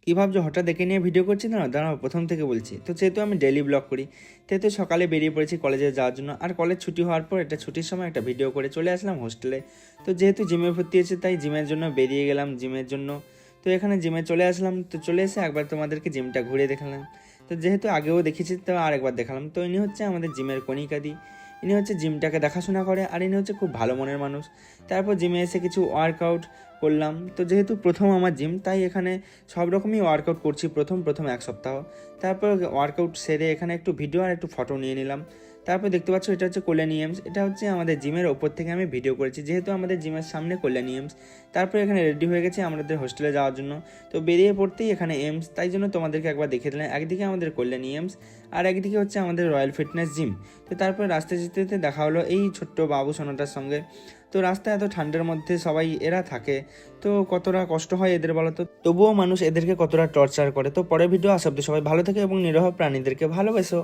কী ভাবছো হঠাৎ দেখে নিয়ে ভিডিও করছি? না দাঁড়াও, প্রথম থেকে বলছি। তো যেহেতু আমি ডেইলি ব্লগ করি, যেহেতু সকালে বেরিয়ে পড়েছি কলেজে যাওয়ার জন্য, আর কলেজ ছুটি হওয়ার পর এটা ছুটির সময় একটা ভিডিও করে চলে আসলাম হোস্টেলে। তো যেহেতু জিমে ভর্তি হয়েছে তাই জিমের জন্য বেরিয়ে গেলাম জিমের জন্য। তো এখানে জিমে চলে আসলাম, তো চলে এসে একবার তোমাদেরকে জিমটা ঘুরে দেখালাম। তো যেহেতু আগেও দেখেছি তো আরেকবার দেখালাম। তো ইনি হচ্ছে আমাদের জিমের কণিকাদি। ইনি হচ্ছে জিমটাকে দেখাশোনা করে, আর ইনি হচ্ছে খুব ভালো মনের মানুষ। তারপর জিমে এসে কিছু ওয়ার্কআউট করলাম। তো যেহেতু প্রথম আমার জিম, তাই এখানে সব রকমই ওয়ার্কআউট করছি প্রথম প্রথম এক সপ্তাহ। তারপর ওয়ার্কআউট সেরে এখানে একটু ভিডিও আর একটু ফটো নিয়ে নিলাম। তারপর দেখতে পাচ্ছ এটা হচ্ছে কল্যাণী এমস। এটা হচ্ছে আমাদের জিমের ওপর থেকে আমি ভিডিও করেছি, যেহেতু আমাদের জিমের সামনে কল্যাণী এমস। তারপর এখানে রেডি হয়ে গেছে আমাদের হোস্টেলে যাওয়ার জন্য। তো বেরিয়ে পড়তেই এখানে এমস, তাই জন্য তোমাদেরকে একবার দেখিয়ে দিলাম। একদিকে আমাদের কল্যাণী এমস আর একদিকে হচ্ছে আমাদের রয়্যাল ফিটনেস জিম। তো তারপর রাস্তায় যেতে যেতে দেখা হলো এই ছোট্ট বাবু সোনাটার সঙ্গে। তো রাস্তায় এত ঠান্ডার মধ্যে সবাই এরা থাকে, তো কতটা কষ্ট হয় এদের বলো তো, তবুও মানুষ এদেরকে কতটা টর্চার করে। তো পরের ভিডিও আসা অব্দি সবাই ভালো থাকে এবং নিরহ প্রাণীদেরকে ভালোবেসো।